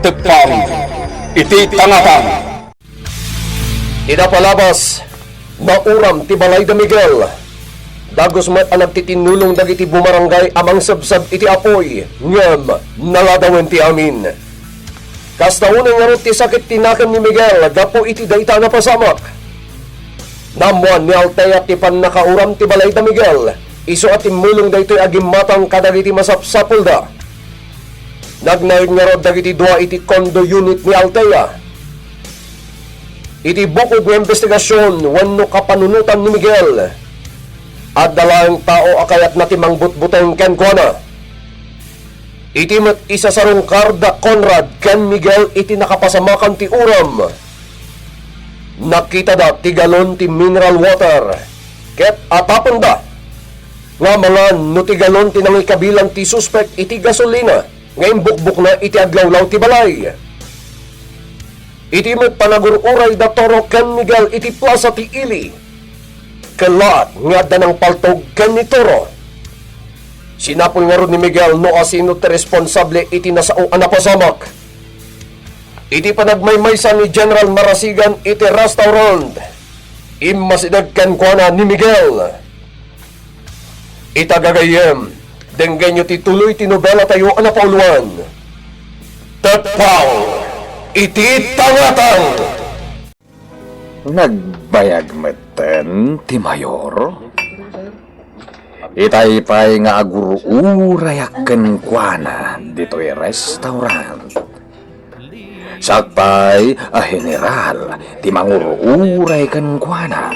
tagpang iti tangatan. Idapalabas na uram ti Balay da Miguel. Dagos met ang nagtitinulong dagiti bumarangay amang sabsab iti apoy ngem naladawen ti amin. Kastaunan nga ti sakit tinakan ni Miguel gapo iti dayta na pasamak. Namuan ni Altea ti pan nakauram ti Balay da Miguel. Iso at imulong daytoy agimatang kadagiti masapsapul da. Nagnayon nga rod dagiti dua iti condo unit ni Altea. Iti bukod ng investigasyon wenno kapanunutan ni Miguel at dalang tao akayat na timang butbuteng ken kuana. Iti met isa sa Karda Conrad ken Miguel iti nakapasamakan ti uram. Nakita da ti galon ti mineral water ket atapon da nga mga no ti galon ti nangikabilang ti suspect iti gasolina ngayon bukbuk na iti aglawlaw ti balay. Iti met panagururay da Toro ken Miguel iti plaza ti Ili. Kalat nga danang paltog ken ni Toro. Sinapol nga ron ni Miguel no asino ti responsable iti nasao anapasamak. Iti panagmaymaysan ni General Marasigan iti restaurant. Immasidag ken kuana ni Miguel. Itagagayem denggenyo ti tuloy ti nobela tayo anapauluan. Tagpang iti tangatan. Nagbayag meten ti Mayor. Itay-pay nga aguro-urayaken kuana dito'y restaurant. Sakpay a general ti manguro-uray ken kuana.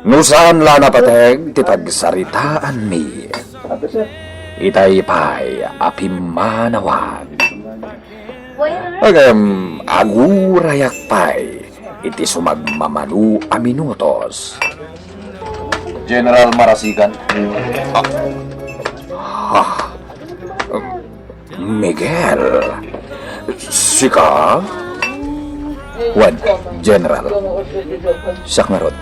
Nusan la napateg ti pagsaritaan mi. Itay-pay apimanawag. Agam agurayak pay iti sumagmamanu a minutos. General Marasigan. Miguel. Sika? Wan, General. Siyak nga rod.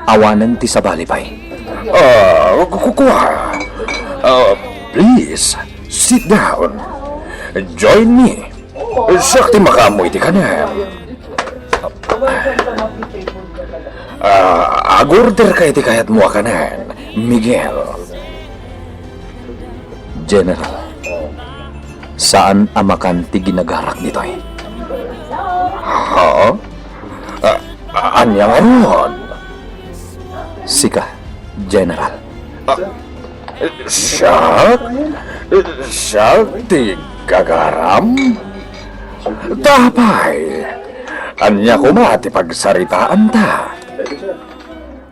Awanan ti sabali pay. Kukuha. Please, sit down. Join me. Siyak ti makamoy ti kanem. Agorder kay ti kayat mo kanan, Miguel. General, saan amakan ti ginagarak nito'y? Ha? Anyang rod? Sika, General. Siya? Siya ti gagaram? Tapay, anya kumati pagsaritaan ta.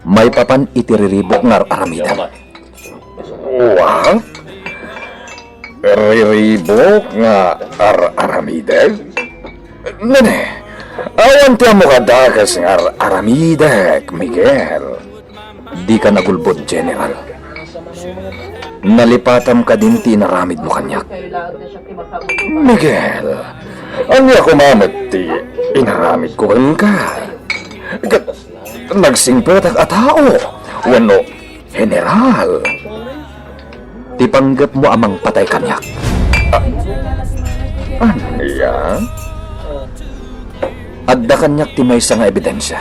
May papan itiriribok ngar aramidan. What? Riribok nga aramidan? Nene, awan ti mo kadakas ngar aramidek, Miguel. Di ka nagulbod, General. Nalipatam ka din ti naramid mo kanyak. Miguel, anya kumamit ti inaramid ko ka. Nagsingpet at tao. Wano, General. Ti panggap mo amang patay kanyak. Anya? Adda kanyak ti may nga ebidensya.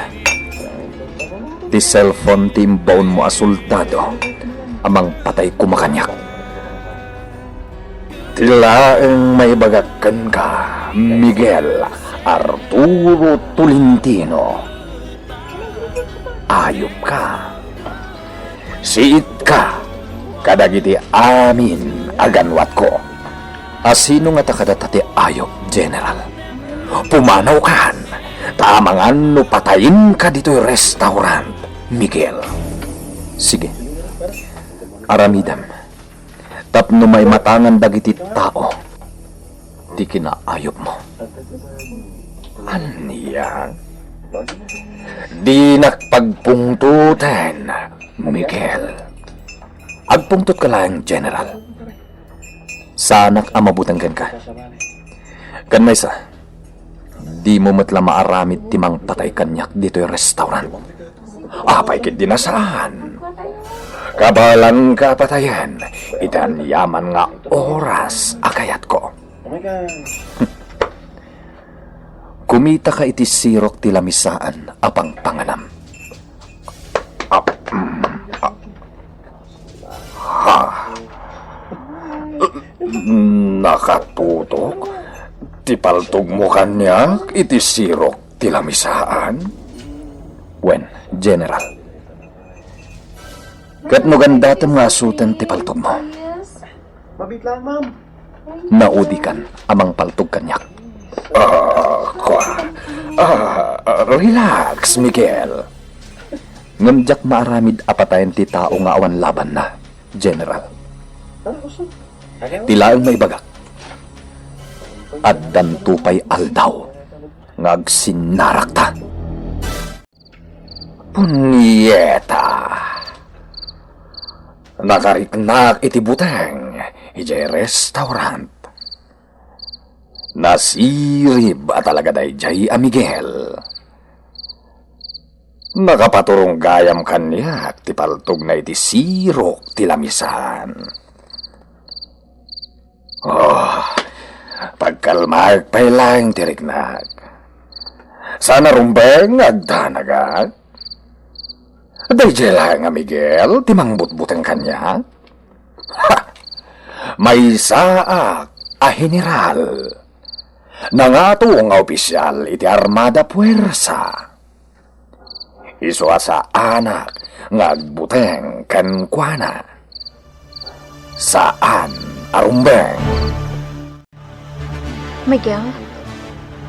Ti cellphone ti imbawon mo asultado amang patay kumakanyak. Tilaeng may bagakan ka, Miguel Arturo Tolentino. Ayop ka. Siit ka. Kadagiti amin aganwat ko. Asino nga takadata ti ayop, General? Pumanaw kan. Tamangan no patayin ka dito'y restaurant, Miguel. Sige. Aramidam. Tapno may matangan dagiti tao. Di kinaayop mo. Aniya? Di nakpagpungtutan, Miguel. Agpungtot ka lang, General. Sanak amabutan ka. Kan may sa, di mo matla maaramid timang patay kanyak dito'y restaurant. Apay kit dinasaan. Kabalang kapatayan, itan yaman nga oras kayat ko. Kumita ka iti sirok ti lamisaan apang panganam. Nakatutok? Ti paltog mo kanya iti sirok ti lamisaan? Wen, General. Kat no ganda nga asutan ti paltog mo. Mabit lang, ma'am. Naudikan amang paltog kanyak. Relax, Miguel. Ngamjak maaramid apatayan ti tao nga awan laban na, General. Tilaang may bagak. At dantupay aldaw. Ngagsinarak ta. Punyeta. Nakariknak iti buteng. Ijay restaurant. Nasirib at talaga dayjay a Miguel. Nakapaturong gayam kanyak ti paltog na iti sirok ti lamisan. Oh, pagkalmag pa'y lang tiriknag. Sana rumbeng agdanagag. Dayjay lang a Miguel, timang butbuteng kanya. Ha! May saak a general. Nangato nga opisyal iti Armada Puwersa. Iswa sa anak nga agbuteng kankwana. Saan arumbeng? Miguel,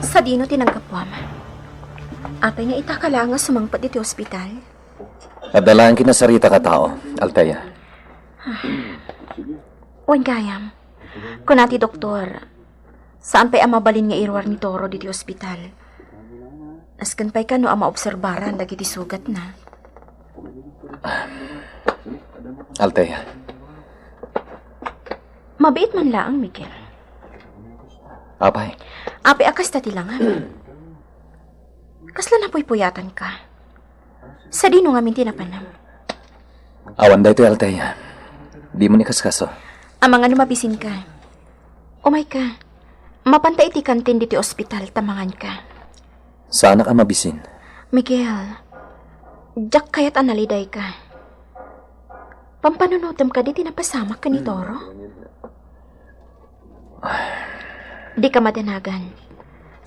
sa dino tinanggap mo, ama. Apay nga itakala nga sumangpat iti ospital. Adalaan kinasarita ka tao, Althea. Wan gayam, kunati doktor, saan pa'y amabalin nga irwar ni Toro diti ospital? Naskan pa'y ka no ama obserbaran dagiti sugat na. Althea, Mabiit man laang, Miguel. apay, Apay akas tati lang, ha? Kasla na po'y puyatan ka. Sa dino nga minti na panam. awan da ito, Althea. Di mo ni kaskaso. Amang ano mabisin ka. Umay ka. Mapantay iti kantin diti ospital, tamangan ka. Sana ka mabisin. Miguel, jak kayat analiday ka. Pampanunutam ka diti napasama ka ni Toro. Di ka madanagan.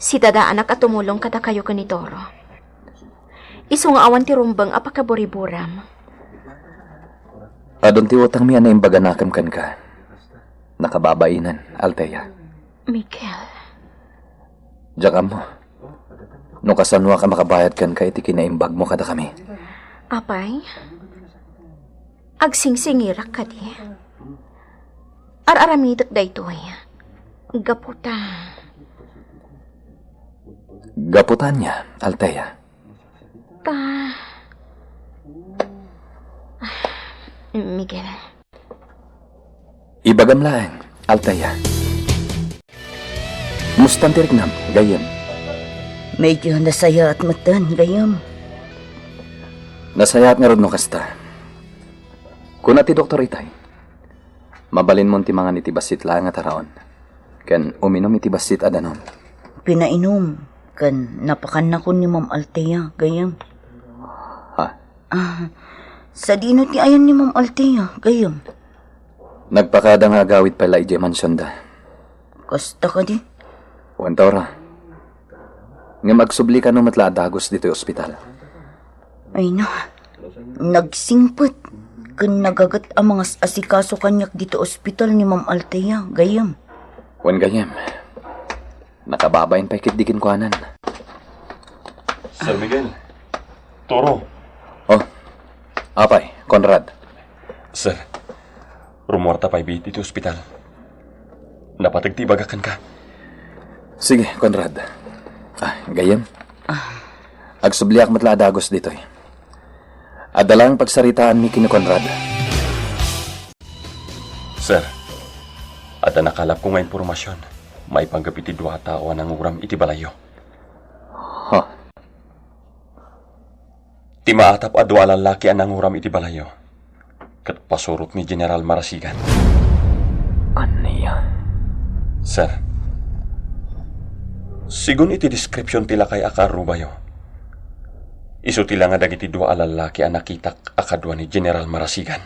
Si dada anak at tumulong kada kayo ka ni Toro. Isu nga awan ti rumbang apakaburiburam. Adon ti utang miya na imbaganakam kan ka. Nakababainan, Althea. Miguel, Diyan mo. No kasanwa ka makabayad kan ka iti kinaimbag mo kada kami. apay, agsingsingirak ka di. Ar-aramidak daytoy. Gaputa. Gaputan niya, Althea. Miguel. Ibagam lang, Althea. Mustan tiriknam, gayem. Medyo nasaya at matan, gayam. Nasayat nga rod no kasta. Kuna ti doktor itay. Mabalin mo ti mga nitibasit lang at haraon. Ken uminom itibasit adanon. Pinainom, kan napakan na ko ni Ma'am Althea, gayam. Ha? Sa dino ti ayan ni Ma'am Althea, gayam. Nagpakada nga agawit pala ije mansyon da. Kasta ka di. Wantora. Nga magsubli ka no matla dagos dito ospital. Ay na, nagsingpet. Kan nagagat ang mga asikaso kanyak dito ospital ni Ma'am Althea, gayam. Wan gayem. Nakababayin pa ikitdikin ko anan. Sir Miguel, Toro. Oh, apay, Conrad. Sir, rumorta pa ibit iti ospital. Napatagtibagakan ka. Sige, Conrad. Gayem. Agsubliak matla dagos dito eh. Adalang pagsaritaan mi kini Conrad. Sir, ada nakalap ko nga impormasyon. May panggapiti dua tao ang uram iti balayo. Ha? Ti maatap a dua lalaki ang uram iti balayo. Kat pasurot ni General Marasigan. Aniya? Sir, sigun iti description tila kay akarubayo. Isu tila nga dagiti dua a lalaki ang nakitak akadwa ni General Marasigan.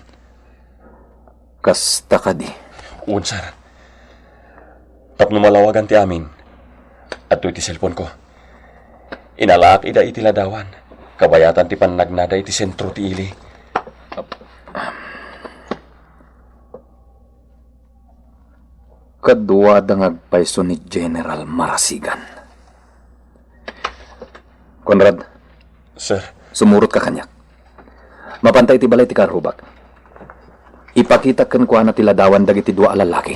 Kasta ka di. Uwan, sir. Tapno malawagan ti amin. At iti cellphone ko. Inalaak ida iti ladawan. Kabayatan ti pannagnada iti sentro ti ili. Kadwa dangagpaiso ni General Marasigan. Conrad, Sir, sumurot ka kanyak. Mapantay ti balay ti karhubak. Ipakita kan kuha na tiladawan dagiti dua a lalaki.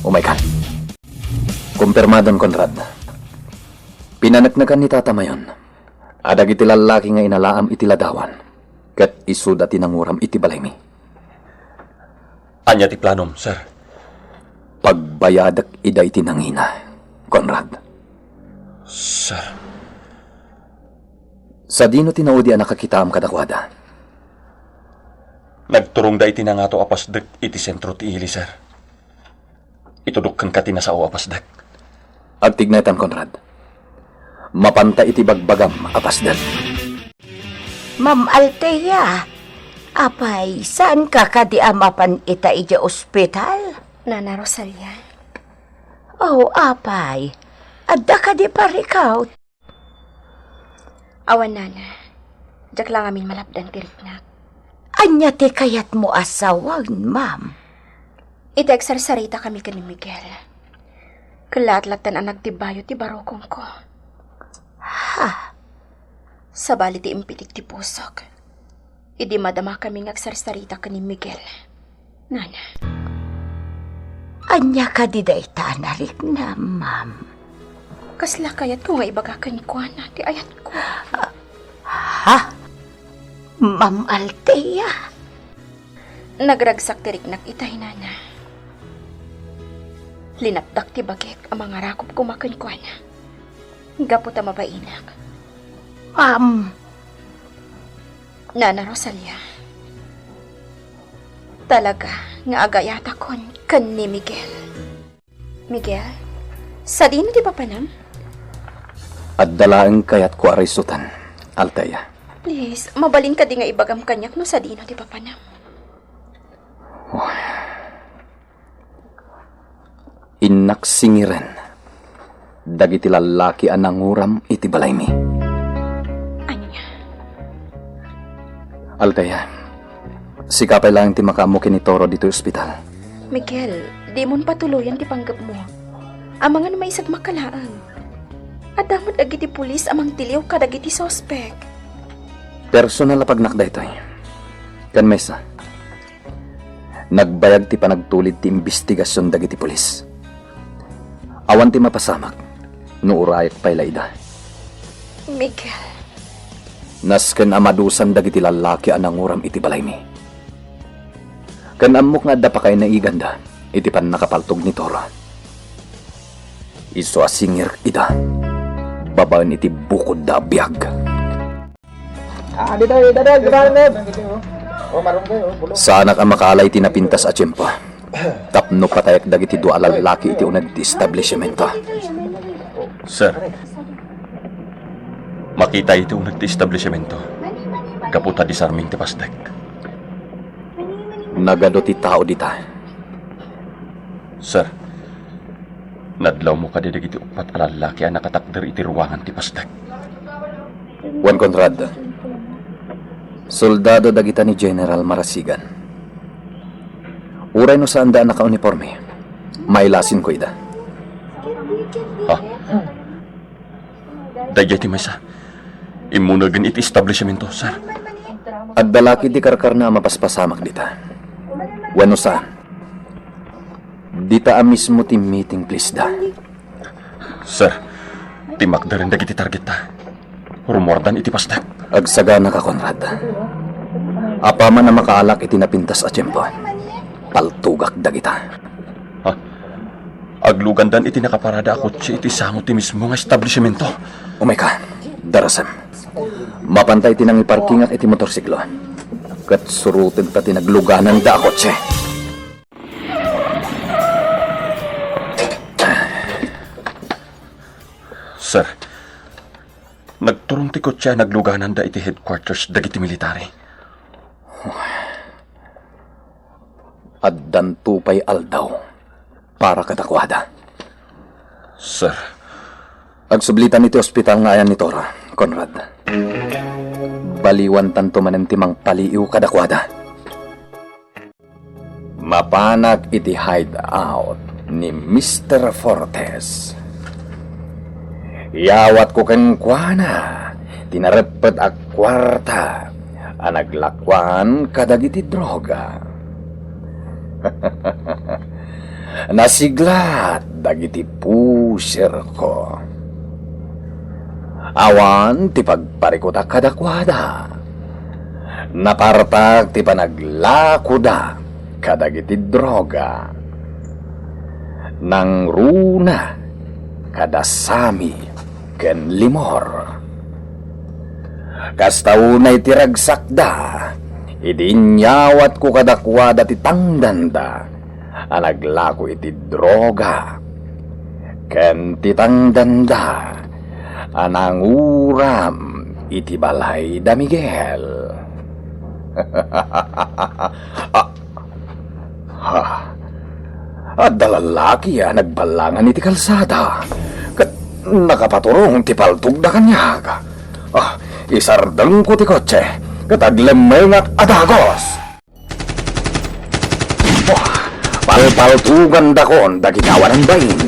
Oh my God. Kumpirmadon, Conrad. Pinanagnagan ni Tata Mayon. Adag iti lalaki nga inalaam iti ladawan. Kat isuda tinanguram iti balay mi. anya ti planom, sir. Pagbayadak ida iti nangina, Conrad. Sir, Sa dino tinaudi ang nakakitaam kadakwada. nagturong da iti na nga to apasdek iti sentro ti ili, sir. Itudok ka tinasao apasdek. Agtignetan, Conrad. Mapanta iti bagbagam apasdek. Ma'am Althea, apay, saan ka kadiamapan ita ija ospital? Nana Rosalia. Oh, apay, adda ka di parikaw. Awan, Nana. Diyak lang amin malapdan tiriknak. Anya ti kayat mo asawan, ma'am. Ita-eksarsarita kami ka ni Miguel. Kalat-latan ang nagtibayo ti barokong ko. Ha? Sa bali ti impitik ti pusok. Idi madama kami ngagsarsarita ka ni Miguel. Nana. Anya ka di dayta narik na, ma'am. Kasla kayat ko nga ibagakan ko na ti ayat ko. Ha? Ma'am Althea? Nagragsak ti riknak itay, Nana. Linapdak ti bagek ang mga rakop kumakan ko na. Gapo ta mabainak. Ma'am, Nana Rosalia. Talaga nga agayata kon kan ni Miguel. Miguel, sa dino di papanam? At dalaang kayat ko arisutan, Althea. Please, mabalin ka di nga ibagam kanyak no sa dino di papanam. Inaksingiren. Dagiti lalaki ang nanguram iti balay mi. Anya? Althea, sikapay lang ti makamu kini Toro dito ospital. Miguel, di mon patuluyan ti panggap mo. Amangan may isag makalaang. At damod agiti pulis amang tiliw kadagiti sospek. Personal na pagnakda ito'y. Kan mesa. Nagbayag ti panagtulid ti investigasyon dagiti pulis. Awan ti mapasamak, nuurayak pa'y laida. Miguel, Nasken amadusan dagiti lalaki ang nanguram iti balay mi. Kan amok nga adda pa kay naiganda, iti pan nakapaltog ni Toro. Iso asingir ida, babaan iti bukod da biyag. Sanak ang makaalay tinapintas a tiyempo. Tapno patayak dagiti dua lalaki iti unag ti establishmento. Sir, makita ito nagti-establishmento. Kaputa di sarming ti pasdek. Nagado ti tao dita. Sir, nadlaw mo ka di dagiti upat a lalaki ang nakatakder iti ruwangan ti pasdek. Juan Conrad, soldado dagita ni General Marasigan. Uray no saan daan naka-uniforme. Mailasin ko ida. Ha? Dayay ti maysa. Imunagan iti establishmento, sir. At dalaki di karkar na mapaspasamak dita. Wano saan? Dita mismo ti meeting please da. Sir, timakda rin dagiti target ta. Rumordan iti pasdek. Agsagana ka, Conrad. Apaman na makaalak iti napintas a tiyempo. Paltugak dagita. Ha? Aglugandan iti nakaparada ako iti sango ti mismo nga establishmento. Umay ka, darasam. Mapantay tinang iparkingak iti motorsiklo. Kat surutin pati nagluganan da kotse. Sir, nagturong tikot siya nagluganan da iti headquarters dagiti military. Addan tupay aldaw para kadakwada. Sir, Agsublitan iti ospital nga ayan ni Tora, Conrad. Baliwan tanto manentimang paliiw kadakwada. Mapanag iti hideout ni Mr. Fortes. Yawat ko kang kuana, tinarepet ak kwarta, anaglakwan kadagiti droga. Nasiglat dagiti pusir ko. Awan ti pagparikot ak kadakwada. Napartag ti panaglakuda kadagiti droga. Nang runa kadasami ken limor. Kastaunay ti ragsakda, idinyawat ko kadakwada ti tangdanda, anaglako iti droga. Ken ti tangdanda, ananguram iti balay da Miguel. At dalalaki nagbalangan iti kalsada. Kat nakapaturong ti paltog da kanyag. Isardeng ko ti kotse. Kat aglemay nga adagos. Palpaltugan dakon da ginawa ng bain.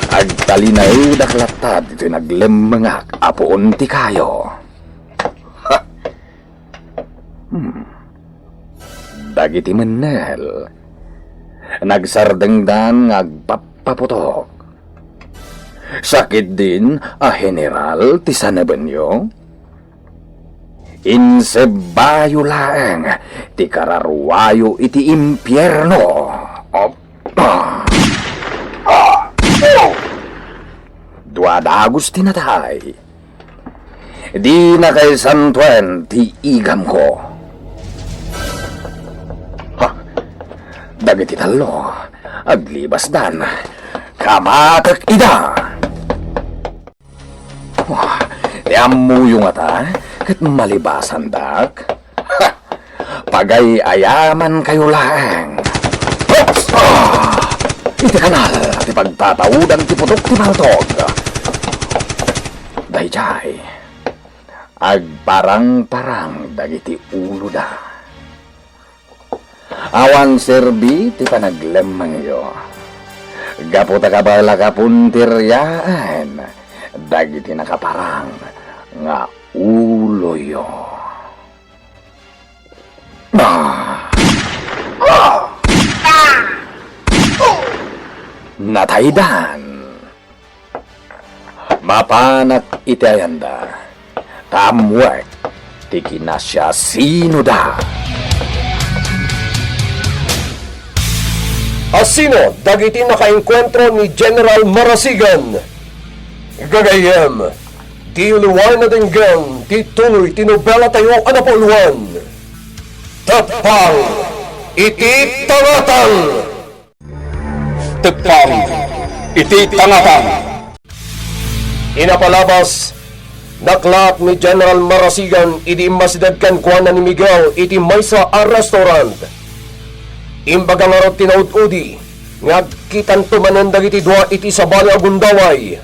Agtalinay da kalatad ito'y naglemangak apoon ti kayo. Dagiti menel. Nagsardengdan ngagpapaputok. Sakit din general ti sanabanyo. Insebayo laeng ti kararwayo iti impyerno. Duadagos tinatay. Di na kay santuen ti igam ko. Dagiti talo, aglibas dan, kamatak ida. Niamu yung ata, kat malibasan dak. Pagay ayaman kayo laeng. Iti kanal, ti pagtataudan ti putok ti paltog. Dayjay, agparang-parang dagiti ulo da. Awan serbi ti panaglemang iyo. Gaputa kabala kapuntiryaan, dagiti nakaparang nga ulo yo. Nataydan. Mapanak iti ayanda. Tamwek ti kinasya sino da. Asino dagiti nakaengkwentro ni General Marasigan. Gagayem, di uluwan na dinggan, di tuloy tinubela tayo anapoluan. Tapang, iti tangatang! Tepang, iti tangatan. Inapalabas, naklat ni General Marasigan, idi masidadkan kuana ni Miguel, iti maysa a restaurant. Imbaga nga ro tinaud-udi, nga kitan tumanan dagiti dua iti sabali agundaway.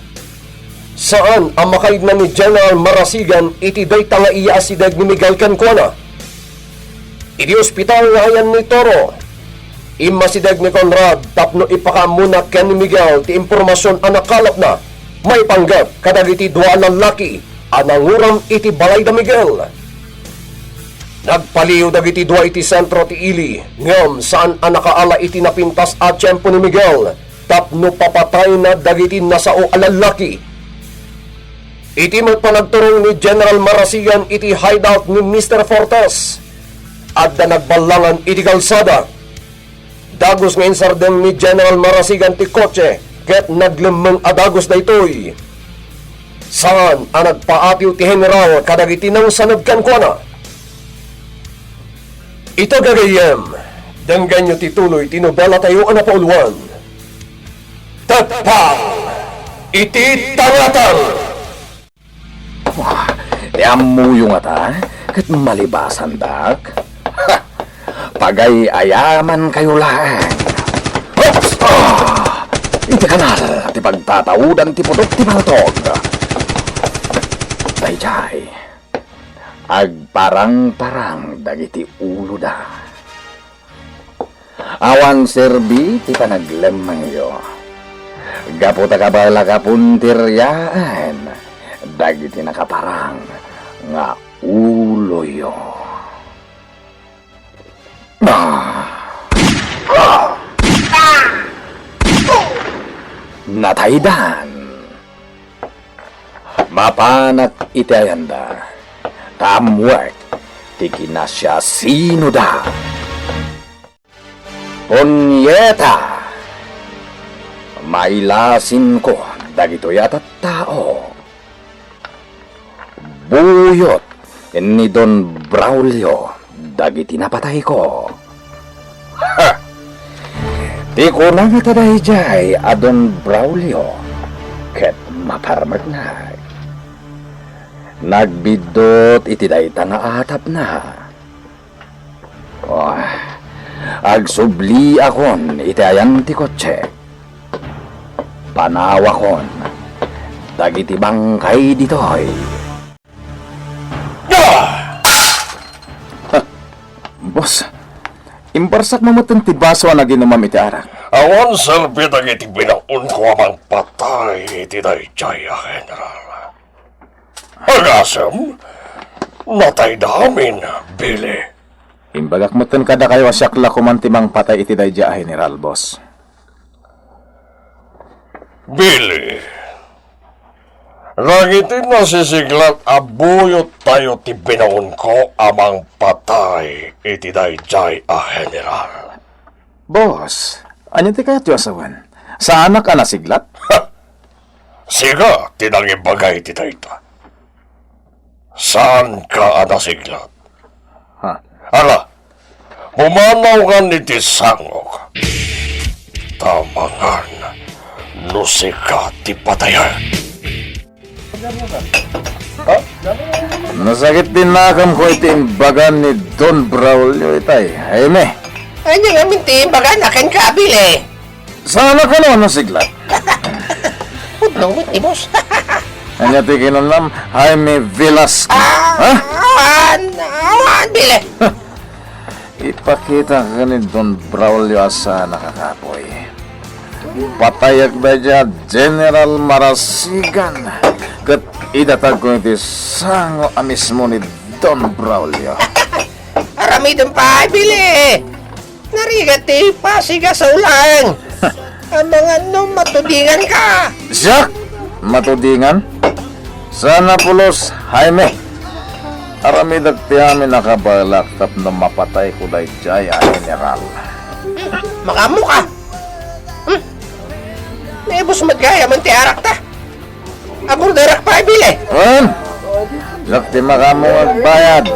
Saan ang makaid na ni General Marasigan iti day tanga iya asidag ni Miguel Cancuana? Iti ospital nga ayan ni Toro. Imasidag ni Conrad tapno ipakamuna ken ni Miguel ti impormasyon ang nakalap na may panggap kadagiti dua lalaki ananguram iti balay da Miguel. Nagpaliw dagiti dua iti sentro ti ili, ngam saan ang nakaala iti napintas at tiyempo ni Miguel, tapno papatay na dagiti nasao alalaki. Iti magpanagturong ni General Marasigan iti hideout ni Mr. Fortes, at da nagbalangan iti kalsada. Dagos nga insardeng ni General Marasigan ti kotse, ket naglemeng adagos da itoy. Saan ang nagpaatiw ti General kadagiti nang sanagkan ko na? Ito gagayem, danggan nyo tituloy tinobela tayo ang napauluan. Tapang, iti tangatang. Tiamu yung ata, kat malibasan dak. Ha! Pagay ayaman kayo lang. Oops! Iti kanal, ti pagtataudan ti putok ti baltog. Dayjay, agparang-parang dagiti ulo da. Awan serbi ti panaglemang yo. Gaputa kabala kapuntiryaan, dagiti nakaparang nga ulo yo. Nataydan. Mapanak iti ayanda. Tamwek ti kinasya sino da. Punyeta. Mailasin ko dagito yata tao. Buyot ni Don Braulio dagiti napatay ko. Ha! Di ko na natadayjay adon Braulio ket maparmat na. Nagbidot iti dayta nga atap na. Oh, agsubli akon iti ayan ti kotse. Panawakon dagiti bangkay ditoy. Boss, imparsak mamatan ti baso na ginumam iti arak. Awan serbi dagiti binaun ko amang patay iti dayjay a general. Agasem, natay damin, Billy. Imbagak matan kada kayo asyakla kumantimang patay iti dayja general, boss. Billy, nagiti nasisiglat abuyot tayo ti binaun ko amang patay iti dayjay a general. Boss, ano ti kayo tiyasawan? Sa anak ka nasiglat? Siga, tinangibagay ti dayta. Saan ka anasiglat? Ha? Ala, pumanaw ka ni ti sangok. Tamangan, nusika ti patayan. Nasakit din nakam ko iti imbagan ni Don Braulio itay. Ayme, Ano nga minti, baga nakan ka, Billy. sa anak ka naman nasiglat? Pudlong minti, boss. Anya ti kinunam, Jaime Velasco. Ha? Awan, Billy. Ipakita ka ni Don Braulio asa nakakapoy. Patayag ba dya General Marasigan? Kat idatag ko iti sango amismo ni Don Braulio. Aramidon pa, Billy. Narigat ti pasiga sa ulang. Ang mga matudingan ka. Siyak! Matudingan? Sana pulos, Jaime. Aramidag ti amin nakabalaktat na mapatay ko day jaya, General. Makamu ka. Naibos magkaya man ti arak ta. Aburderak pa, Billy. Lakti makamu magbayad.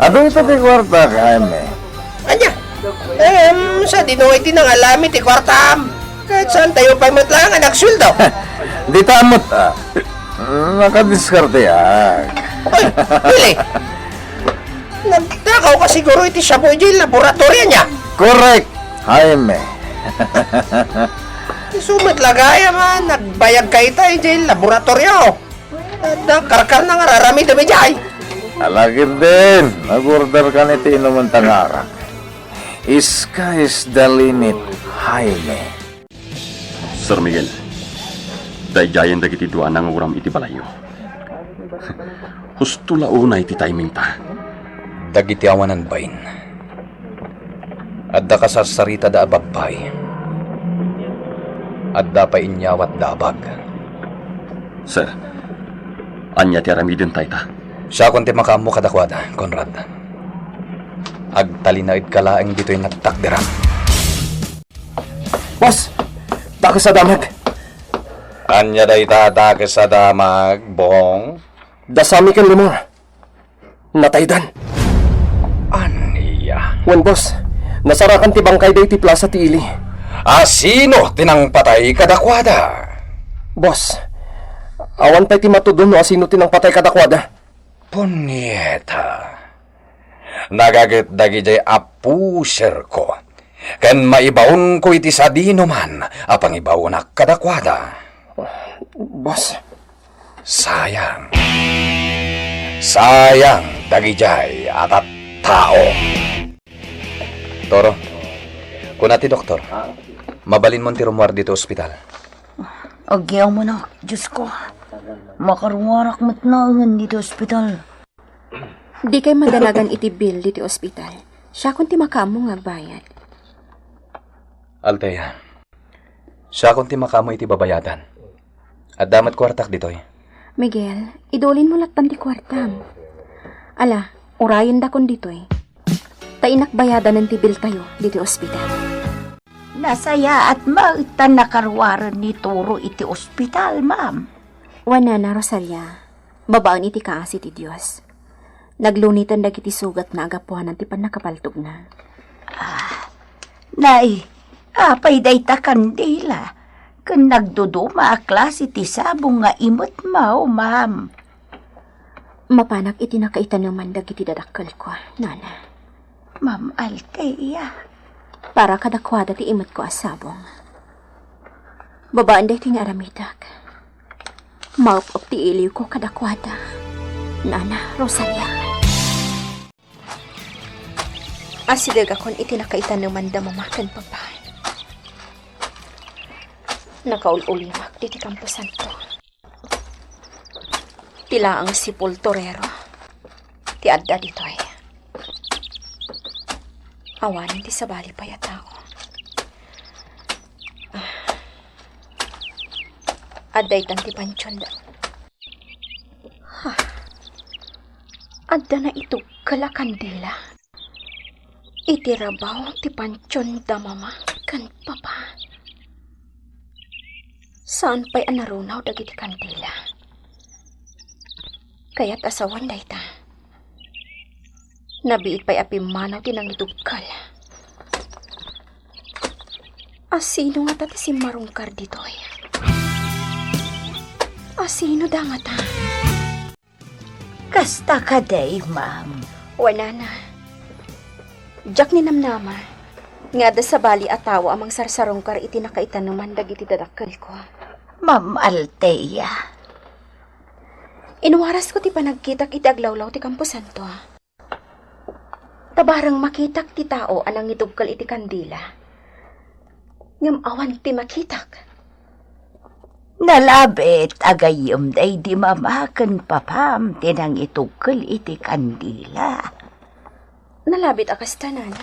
Ado ito ti kwarta, Jaime. Anya? Sa dinuay ti nang alami ti kwartam. Kahit saan tayo pa matlang anak suldo. Di tamot, nakadiskarte yan. Ay, Billy. Nagtakaw ka siguro iti Shabu Jail laboratory niya. Correct, Jaime. Sumit lagaya man, nagbayag kayo tayo jail laboratorio. Karkar na nga rarami dami jay. Alagid din, nag-order ka niti inuman tangarak. Sky is the limit, Jaime. Sir Miguel, dayjayan dagiti duan ang uram iti balayo. Husto launa iti timing ta. Dagiti awanan bain. Adda ka sa sarita da abagbay. Adda pa inyawat da abag. Sir, anya ti aramidin tayo ta. Siya konti makamu kadakwada, Conrad. Agtalinaid ka laeng dito'y nagtakdiran. Boss! Takas sa damag! Anya day takas sa damag, Bong? Dasami kan limor. Nataydan. Aniya? Wan boss, nasarakan ti bangkay day ti plaza ti ili. Sino tinang patay kadakwada? Boss, awan pa'y ti matudon no asino tinang patay kadakwada. Punyeta. Nagaget dagi jay apuser ko. Ken maibaon ko iti sadino man, apang ibaon na kadakwada. Boss, Sayang. Sayang dagi jay atat tao. Toro, kunati doktor, mabalin mo ti rumwar dito ospital. Agyaw mo na, Diyos ko. Makarungarak matnaangan dito ospital. Di kay madalagan iti bill diti ospital. Siya kung ti makamo nga bayad. Altea, siya kung ti makamo iti babayadan. At damat kwartak ditoy. Miguel, idolin mo latpan ti kwartam. Ala, urayon da kon ditoy. Tainak bayadan ng ti bill tayo diti ospital. Nasaya at mautan nakarwaran ni Toro iti ospital, ma'am. Wana na, Rosalia. Babaan iti kaasi ti Diyos. Naglunitan dagiti sugat na agapuanan ti panakapaltog na. Nay, apay day ta kandila. Kun nagduduma a klase ti sabong nga imot mao, ma'am. Mapanak iti nakaitanuman dagiti dadakkel ko, nana. Ma'am Altea. Para kadakwada ti imot ko asabong. Babaan day ti nga aramidak. Maup ti iliw ko kadakwada. Nana, Rosalia. Asidag akon iti nakaitanuman da mamakan papa. Nakaul-ulimak diti Campo Santo. Tila ang sipul torero. Ti adda ditoy. Awanin ti sabali pa yatao. Adday tan ti pansyon da. Adda na ito kala kandila. Itirabaw ti pansyon da mama kan papa. Saan pa'y anarunaw dagiti kandila? Kaya't asawan day ta. Nabiit pa'y apimanaw tinang itugkal. Asino nga tati si Marungkar ditoy? Asino da nga ta? Kasta ka day, ma'am. Wala na. Jack ni namnama. Nga da sa bali atawa amang sarsarungkar iti nakaitanuman dagiti dadakkel ko. Ma'am Altea. Inuwaras ko ti panagkitak iti aglawlaw ti Campo Santo. Tabarang makitak ti tao anang itugkal iti kandila. Ngam awan ti makitak. Nalabit agayom day di mamakan papam tinang itugkal iti kandila. Nalabit akas tanan.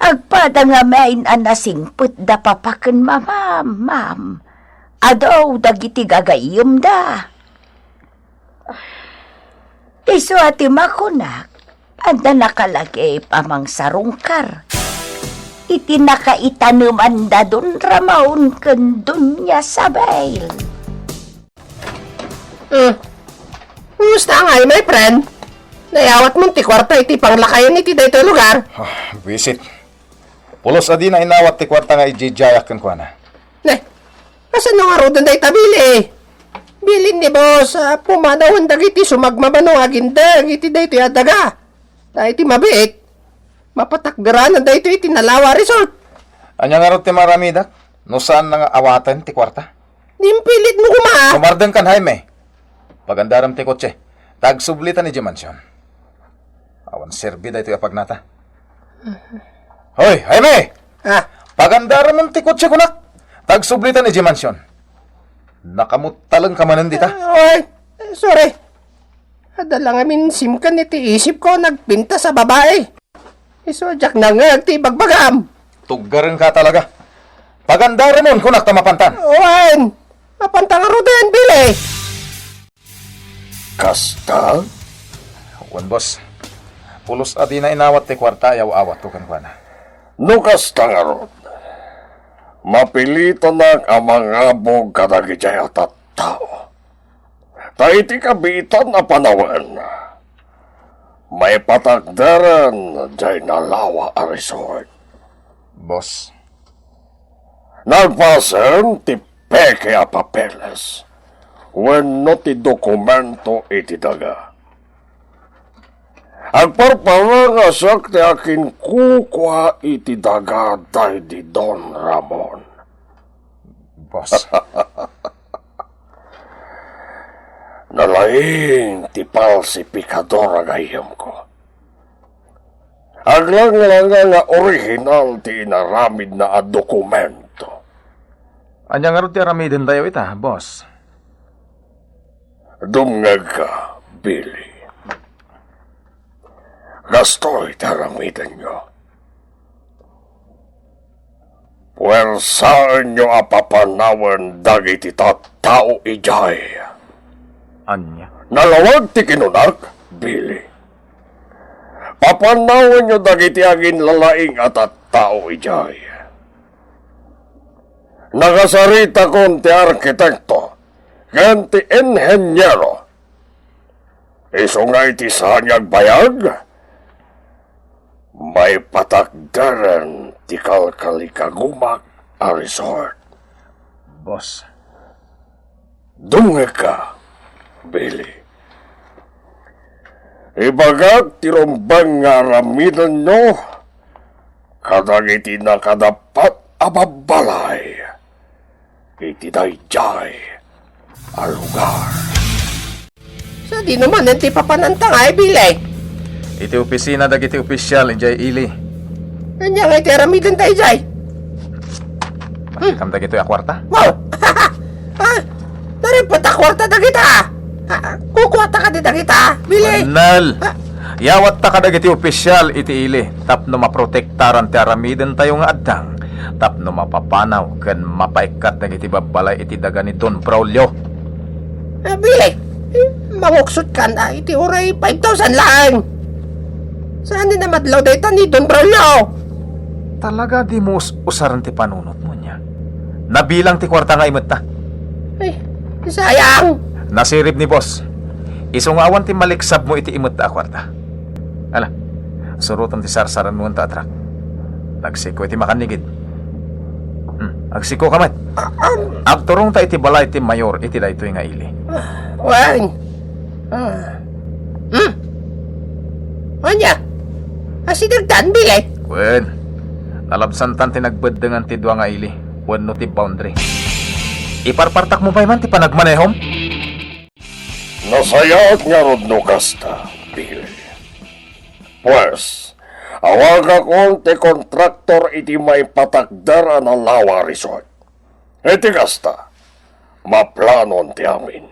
Agpada nga main anasingput da papaken mamam, ma'am. Adaw dagiti gagayom da. Iso ati makunak, anda nakalagay pamang sarungkar. Iti nakaitanuman da dun ramaun ken dunya sabay. Kumusta nga my friend? Nayawat mong ti kwarta iti panglakayan iti dayto lugar. Visit. Pulos adi na inawat ti kwarta nga ijijayak kan kuana. Ne, kasan nga ro doon day tabili? Bilin ni boss, pumadawon dagiti sumagmabano aginda, iti dayto yadaga. Dahil iti mabiit, mapatakdaranan dayto iti Nalawa Resort. Anya nga ro ti maramidak? No saan nga awatan ti kwarta? Nimpilit mo kuma. Kumardeng kan Jaime. Pagandaram ti kotse. Tagsublitan ni Jimansyon. Awan serbi da ito apagnata. Hoy, Jaime! Pagandaram ti kotse kunak. Tagsublitan ni Jimansyon. Nakamutalang kamanan dita. Oy, sorry. Adala nga min simkan iti isip ko nagpinta sa babae. Iso jak na nga ti bagbagam. Tuggarin ka talaga. Pagandaram mon kunak tamapantan. Owen, mapantang arudan bili. Kasta? Wan boss. Pulos adi na inawat ti kwarta ayaw awat ko kan kuana. No kasta nga ron. Mapilitan na ang mga bog kadagijay at tao. Ta iti kabitan na panawan. May patakdaran jay Nalawa a resort. Boss. Nagpasen ti peke a papeles. Wenno ti dokumento iti daga. Agparparangasak ti akin kukwa iti daga day di Don Ramon. Boss. Nalaing ti falsifikador agayam ko. Aglang-lang nga original ti inaramid na a dokumento. Anya nga ro ti aramidin tayo ita, boss. Dumngag ka, Billy. Gastoy taramidan nyo. Puwersaan nyo apapanawan dagiti tattao ijay. Anya? Nalawag ti kinunak, Billy. Papanawan nyo dagiti agin lalaing at tattao ijay. Nagasarita kon ti arkitekto, ken ti enhenyero. Isungay ti sanyag bayag, may patakdaran ti kalkalikagumak a resort. Boss. Dunga ka, Billy. Ibagak ti rumbang nga aramidan nyo, kadagiti na kadapat ababalay, iti dayjay a lugar. Sa di naman ang ti papanantang ay, Billy. Iti opisina dagiti opisyal injay ili. Kanya nga iti aramidan tayo, Jay. Kam dagito ya kwarta? Wow! Dari patakwarta na kita! Kukwata ka din na kita, Billy! Nal! Yawat ta ka dagiti opisyal iti ili. Tapno maprotektaran ti aramiden tayo nga addang. Tapno mapapanaw ken mapaikat dagiti babalay iti daga ni Don Braulio. Billy! Manguksot ka na iti uray 5,000 lang! Saan din na madlaw dayta ni Don Braulio? Talaga di mo usaran ti panunot mo niya. Nabilang ti kwarta nga imot ta. Ay, sayang! Nasirib ni boss. Isungawan ti maliksab mo iti imot ta a kwarta. Ala, surutan ti sarsaran mo ta atrak. Nagsiko iti makanigid. Agsiko kamat. Agturong ta iti balay iti mayor iti daytoy nga ili. Wang! Anya? Asidagdan, Billy? Wen, nalabsantan ti nagbeddengan ti dua nga ili. Wenno ti boundary. Iparpartak mo pa man ti panagmanehom? Nasayat nga rodno kasta, Billy. Pues, awag akong ti kontraktor iti may patakdar na Lawa Resort. Iti kasta, maplanon ti amin.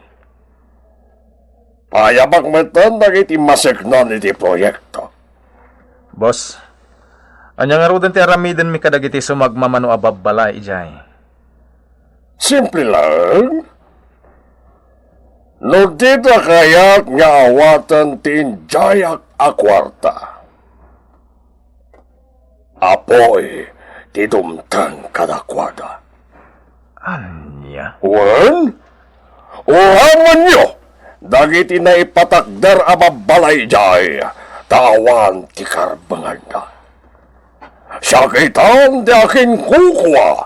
Payabag metan dagiti maseknan iti proyekto. Boss, anya nga rodan ti aramiden mi kadagiti sumagmamano a babbalay ijay. Simple lang. No dita kaya't nga awatan ti injayak a kwarta. Apoy ti dumtang kadakwada. Anya? Wen? Uhaman nyo! Dagiti na ipatakdar a babalay jay, tawan ti karbangan na. Sakitan di akin kukwa,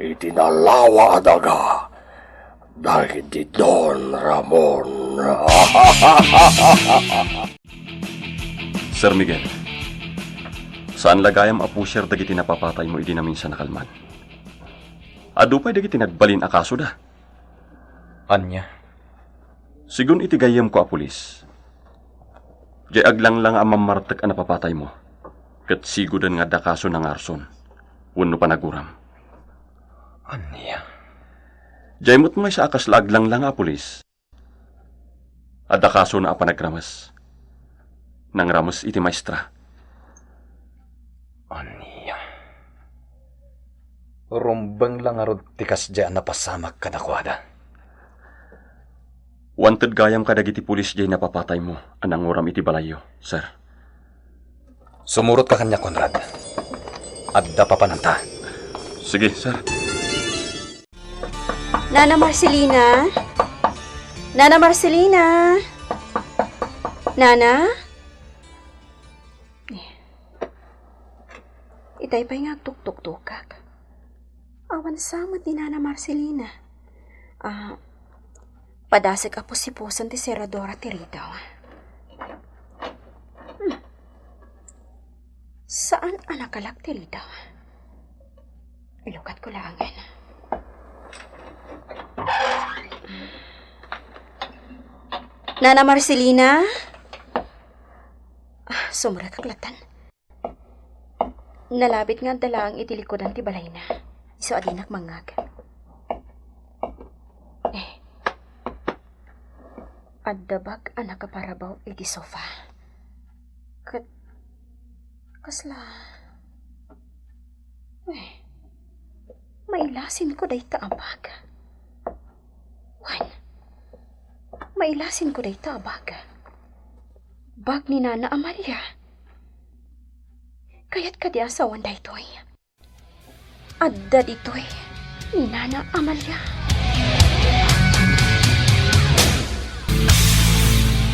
itinalawa daga, dahil di Don Ramon. Sir Miguel, saan lagayam a pusher dagiti napapatay mo idi na minsan nakalman? Adupay dagiti nagbalin a kaso da. Anya? Sigun iti gayam ko a pulis. Jay aglang lang ang mamartag ang napapatay mo. Kat sigudan nga da kaso ng arson. Wano pa naguram. Anya? Jay mo't may sa akas laglang lang a pulis. At da kaso na a panagramas. Nang ramos iti maestra. Anya? Rumbang lang arod tikas dyan napasamak kadakwada. Wanted gayam kadagiti pulis jay napapatay mo. Anang uram iti balayo, sir. Sumurot ka kanya, Conrad. Adda pa pananta. Sige, sir. Nana Marcelina? Nana Marcelina? Nana? Itay pa nga tuk-tuk-tukak. Awan samot ni Nana Marcelina. Padasig apo si puson ti Seradora Tiritaw. Saan anak kalak Tiritaw? Ilukat ko langan. Nana Marcelina? Sumura kaklatan. Nalabit nga dalaang itilikodan ti balay na. Iso adinak mangag. Addabag anak kaparabaw iti sofa. Kasla. Mailasin ko day taabag. Mailasin ko day taabag. Bag ni Nana Amalia. Kaya't kadi asawan da ito'y. Adda dito'y ni Nana Amalia.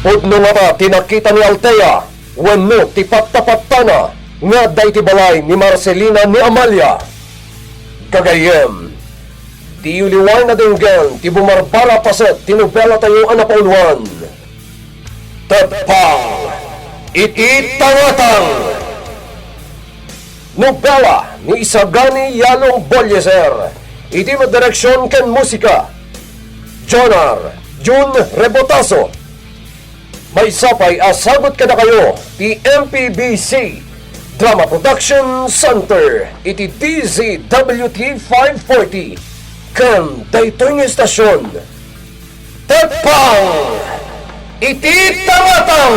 Pudno nga ba tinakita ni Altea, wano ti patapatana, nga day ti balay ni Marcelina ni Amalia. Kagayem, ti uliwan na dinggan ti bumarbara paset tinubela tayo anapauluan. Tepang, ititangatang! Nobela ni Isagani Yalong Bolyeser, iti direksyon ken musika. Jonar, Jun Rebotaso. May sapay asagot kada kayo ti MPBC Drama Production Center iti DZWT 540 kan daytoy nga estasyon. Tepang! Iti tangatang!